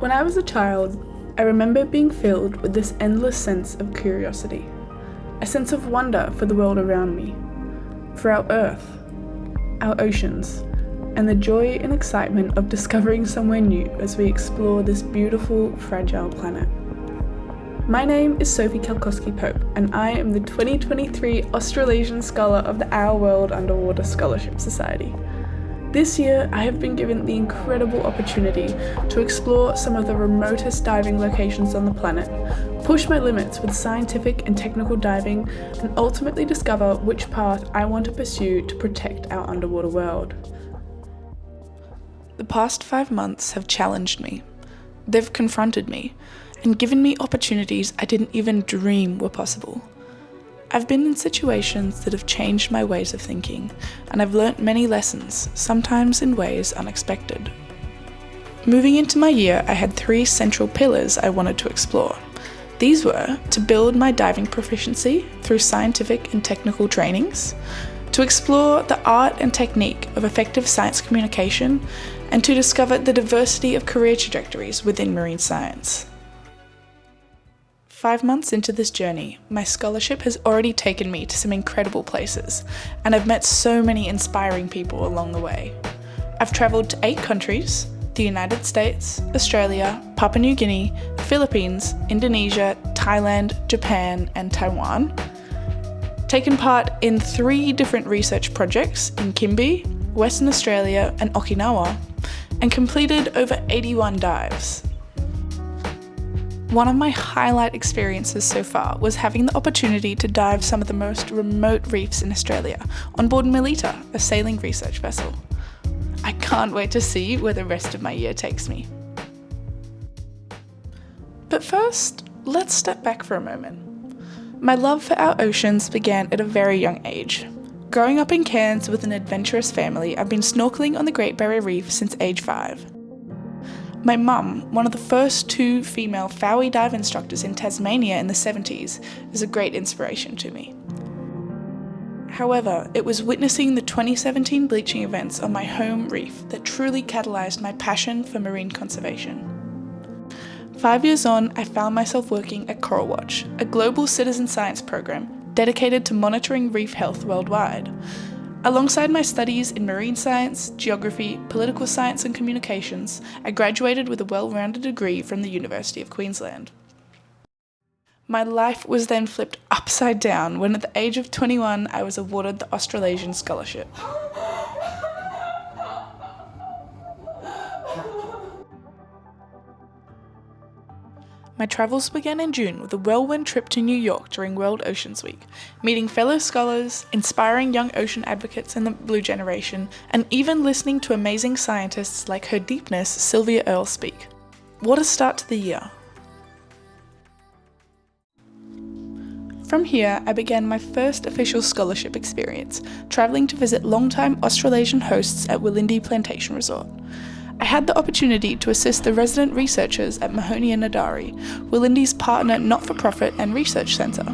When I was a child, I remember being filled with this endless sense of curiosity, a sense of wonder for the world around me, for our Earth, our oceans, and the joy and excitement of discovering somewhere new as we explore this beautiful, fragile planet. My name is Sophie Kalkowski-Pope, and I am the 2023 Australasian Scholar of the Our World Underwater Scholarship Society. This year, I have been given the incredible opportunity to explore some of the remotest diving locations on the planet, push my limits with scientific and technical diving, and ultimately discover which path I want to pursue to protect our underwater world. The past 5 months have challenged me. They've confronted me and given me opportunities I didn't even dream were possible. I've been in situations that have changed my ways of thinking, and I've learnt many lessons, sometimes in ways unexpected. Moving into my year, I had 3 central pillars I wanted to explore. These were to build my diving proficiency through scientific and technical trainings, to explore the art and technique of effective science communication, and to discover the diversity of career trajectories within marine science. 5 months into this journey, my scholarship has already taken me to some incredible places, and I've met so many inspiring people along the way. I've travelled to 8 countries: the United States, Australia, Papua New Guinea, Philippines, Indonesia, Thailand, Japan, and Taiwan. Taken part in 3 different research projects in Kimbe, Western Australia, and Okinawa, and completed over 81 dives. One of my highlight experiences so far was having the opportunity to dive some of the most remote reefs in Australia on board Melita, a sailing research vessel. I can't wait to see where the rest of my year takes me. But first, let's step back for a moment. My love for our oceans began at a very young age. Growing up in Cairns with an adventurous family, I've been snorkeling on the Great Barrier Reef since age 5. My mum, one of the first 2 female Fowey dive instructors in Tasmania in the 70s, is a great inspiration to me. However, it was witnessing the 2017 bleaching events on my home reef that truly catalysed my passion for marine conservation. 5 years on, I found myself working at Coral Watch, a global citizen science program dedicated to monitoring reef health worldwide. Alongside my studies in marine science, geography, political science and communications, I graduated with a well-rounded degree from the University of Queensland. My life was then flipped upside down when at the age of 21 I was awarded the Australasian Scholarship. My travels began in June with a whirlwind trip to New York during World Oceans Week, meeting fellow scholars, inspiring young ocean advocates in the Blue Generation, and even listening to amazing scientists like Her Deepness Sylvia Earle speak. What a start to the year! From here, I began my first official scholarship experience, travelling to visit longtime Australasian hosts at Willindi Plantation Resort. I had the opportunity to assist the resident researchers at Mahoney and Nadari, Willindi's partner not-for-profit and research centre.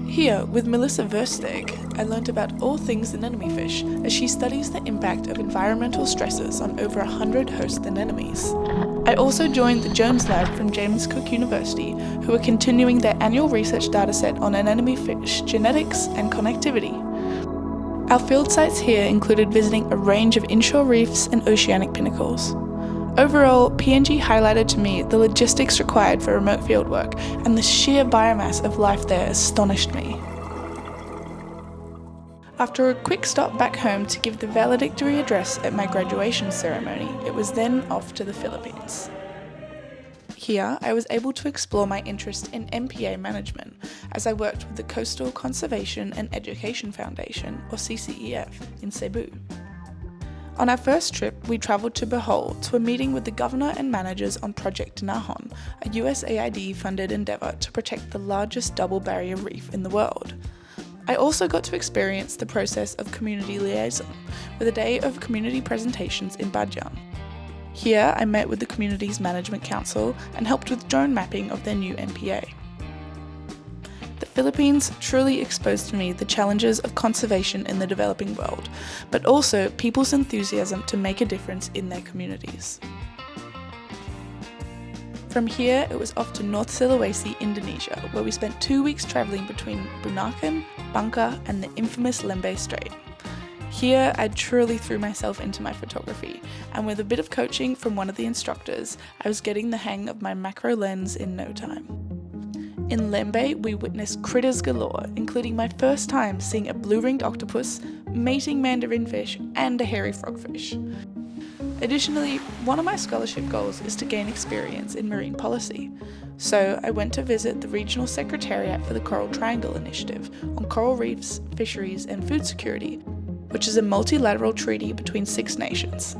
Here, with Melissa Versteeg, I learnt about all things anemone fish as she studies the impact of environmental stresses on over 100 host anemones. I also joined the Jones Lab from James Cook University, who are continuing their annual research dataset on anemone fish genetics and connectivity. Our field sites here included visiting a range of inshore reefs and oceanic pinnacles. Overall, PNG highlighted to me the logistics required for remote fieldwork, and the sheer biomass of life there astonished me. After a quick stop back home to give the valedictory address at my graduation ceremony, it was then off to the Philippines. Here, I was able to explore my interest in MPA management as I worked with the Coastal Conservation and Education Foundation, or CCEF, in Cebu. On our first trip, we travelled to Bohol to a meeting with the governor and managers on Project Nahon, a USAID-funded endeavour to protect the largest double barrier reef in the world. I also got to experience the process of community liaison, with a day of community presentations in Bajan. Here, I met with the community's management council and helped with drone mapping of their new MPA. The Philippines truly exposed to me the challenges of conservation in the developing world, but also people's enthusiasm to make a difference in their communities. From here, it was off to North Sulawesi, Indonesia, where we spent 2 weeks travelling between Bunaken, Bangka and the infamous Lembeh Strait. Here, I truly threw myself into my photography, and with a bit of coaching from one of the instructors, I was getting the hang of my macro lens in no time. In Lembeh, we witnessed critters galore, including my first time seeing a blue-ringed octopus, mating mandarin fish, and a hairy frogfish. Additionally, one of my scholarship goals is to gain experience in marine policy, so I went to visit the Regional Secretariat for the Coral Triangle Initiative on coral reefs, fisheries, and food security, which is a multilateral treaty between 6 nations.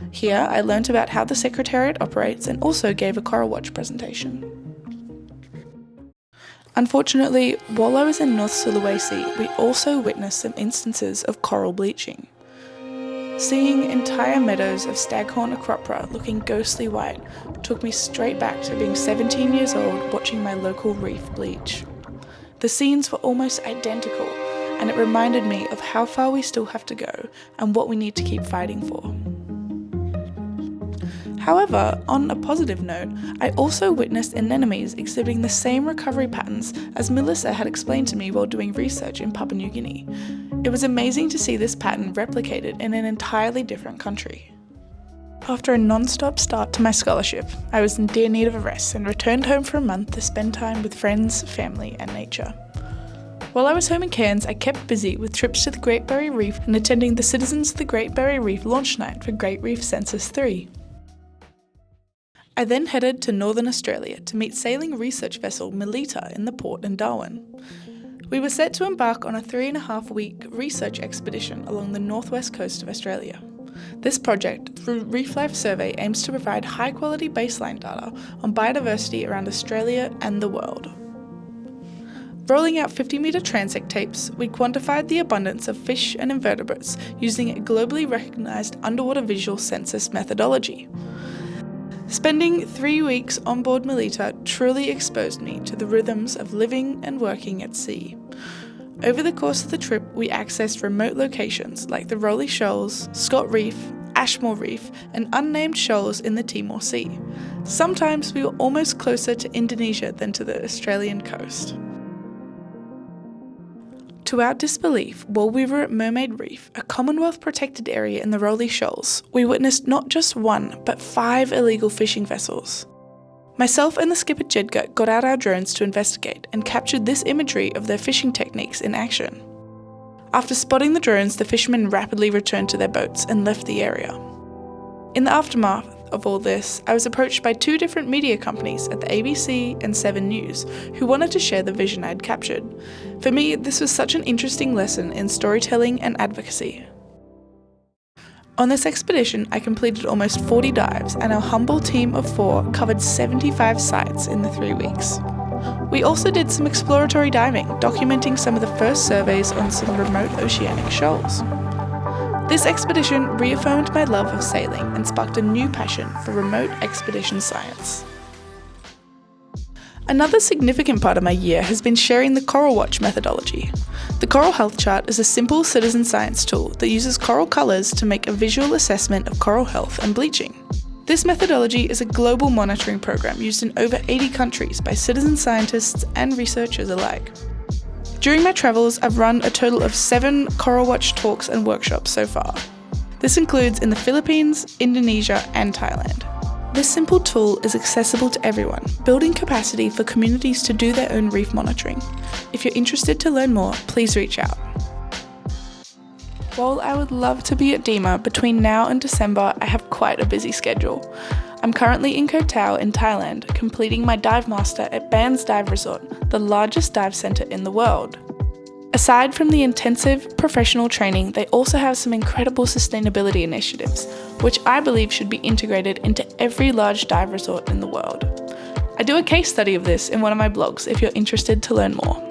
Here, I learnt about how the Secretariat operates and also gave a Coral Watch presentation. Unfortunately, while I was in North Sulawesi, we also witnessed some instances of coral bleaching. Seeing entire meadows of staghorn acropora looking ghostly white took me straight back to being 17 years old watching my local reef bleach. The scenes were almost identical, and it reminded me of how far we still have to go and what we need to keep fighting for. However, on a positive note, I also witnessed anemones exhibiting the same recovery patterns as Melissa had explained to me while doing research in Papua New Guinea. It was amazing to see this pattern replicated in an entirely different country. After a non-stop start to my scholarship, I was in dear need of a rest and returned home for a month to spend time with friends, family and nature. While I was home in Cairns, I kept busy with trips to the Great Barrier Reef and attending the Citizens of the Great Barrier Reef launch night for Great Reef Census 3. I then headed to Northern Australia to meet sailing research vessel Melita in the port in Darwin. We were set to embark on a 3.5-week research expedition along the northwest coast of Australia. This project, through Reef Life Survey, aims to provide high-quality baseline data on biodiversity around Australia and the world. Rolling out 50-metre transect tapes, we quantified the abundance of fish and invertebrates using a globally recognised underwater visual census methodology. Spending 3 weeks on board Melita truly exposed me to the rhythms of living and working at sea. Over the course of the trip, we accessed remote locations like the Rowley Shoals, Scott Reef, Ashmore Reef, and unnamed shoals in the Timor Sea. Sometimes we were almost closer to Indonesia than to the Australian coast. To our disbelief, while we were at Mermaid Reef, a Commonwealth protected area in the Rowley Shoals, we witnessed not just 1, but 5 illegal fishing vessels. Myself and the skipper Jedgar got out our drones to investigate and captured this imagery of their fishing techniques in action. After spotting the drones, the fishermen rapidly returned to their boats and left the area. In the aftermath of all this, I was approached by 2 different media companies at the ABC and 7 News who wanted to share the vision I had captured. For me, this was such an interesting lesson in storytelling and advocacy. On this expedition, I completed almost 40 dives, and our humble team of 4 covered 75 sites in the 3 weeks. We also did some exploratory diving, documenting some of the first surveys on some remote oceanic shoals. This expedition reaffirmed my love of sailing and sparked a new passion for remote expedition science. Another significant part of my year has been sharing the Coral Watch methodology. The Coral Health Chart is a simple citizen science tool that uses coral colours to make a visual assessment of coral health and bleaching. This methodology is a global monitoring program used in over 80 countries by citizen scientists and researchers alike. During my travels, I've run a total of 7 Coral Watch talks and workshops so far. This includes in the Philippines, Indonesia, and Thailand. This simple tool is accessible to everyone, building capacity for communities to do their own reef monitoring. If you're interested to learn more, please reach out. While I would love to be at DEMA, between now and December, I have quite a busy schedule. I'm currently in Koh Tao in Thailand, completing my dive master at Ban's Dive Resort, the largest dive centre in the world. Aside from the intensive professional training, they also have some incredible sustainability initiatives, which I believe should be integrated into every large dive resort in the world. I do a case study of this in one of my blogs if you're interested to learn more.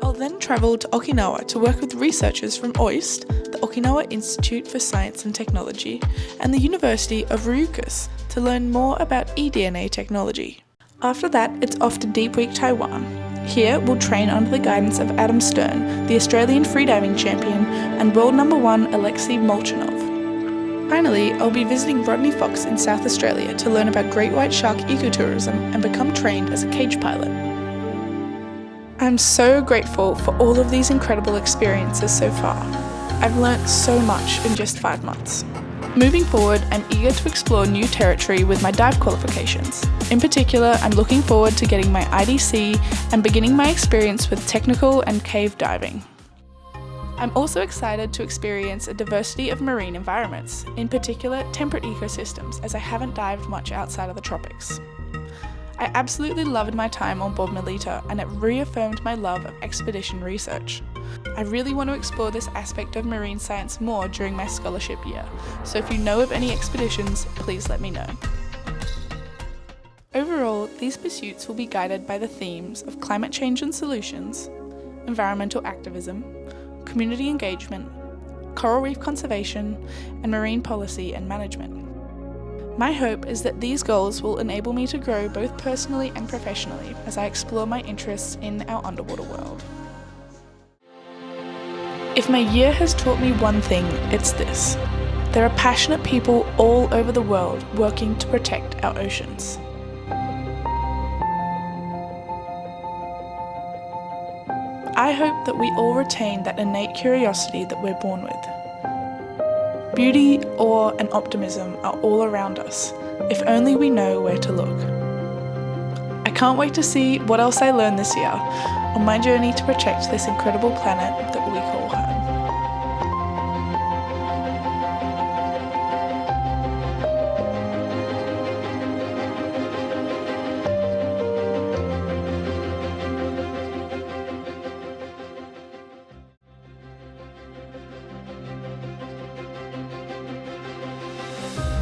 I'll then travel to Okinawa to work with researchers from OWUSS, the Okinawa Institute for Science and Technology, and the University of Ryukyus to learn more about eDNA technology. After that, it's off to Deep Week Taiwan. Here, we'll train under the guidance of Adam Stern, the Australian freediving champion, and world number 1 Alexei Molchanov. Finally, I'll be visiting Rodney Fox in South Australia to learn about great white shark ecotourism and become trained as a cage pilot. I'm so grateful for all of these incredible experiences so far. I've learnt so much in just 5 months. Moving forward, I'm eager to explore new territory with my dive qualifications. In particular, I'm looking forward to getting my IDC and beginning my experience with technical and cave diving. I'm also excited to experience a diversity of marine environments, in particular temperate ecosystems, as I haven't dived much outside of the tropics. I absolutely loved my time on board Melita, and it reaffirmed my love of expedition research. I really want to explore this aspect of marine science more during my scholarship year, so if you know of any expeditions, please let me know. Overall, these pursuits will be guided by the themes of climate change and solutions, environmental activism, community engagement, coral reef conservation, and marine policy and management. My hope is that these goals will enable me to grow both personally and professionally as I explore my interests in our underwater world. If my year has taught me one thing, it's this. There are passionate people all over the world working to protect our oceans. I hope that we all retain that innate curiosity that we're born with. Beauty, awe, and optimism are all around us, if only we know where to look. I can't wait to see what else I learn this year on my journey to protect this incredible planet that we call home.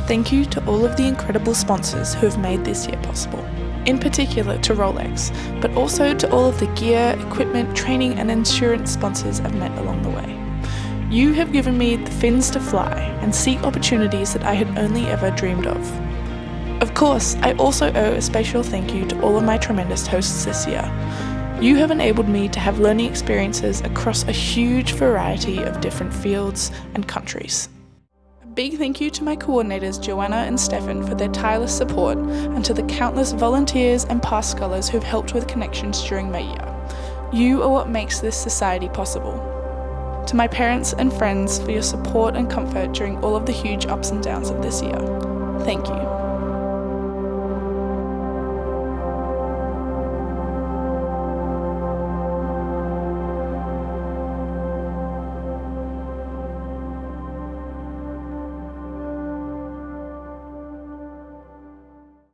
Thank you to all of the incredible sponsors who have made this year possible, in particular to Rolex, but also to all of the gear, equipment, training and insurance sponsors I've met along the way. You have given me the fins to fly and seek opportunities that I had only ever dreamed of. Of course, I also owe a special thank you to all of my tremendous hosts this year. You have enabled me to have learning experiences across a huge variety of different fields and countries. Big thank you to my coordinators Joanna and Stefan for their tireless support, and to the countless volunteers and past scholars who've helped with connections during my year. You are what makes this society possible. To my parents and friends for your support and comfort during all of the huge ups and downs of this year. Thank you.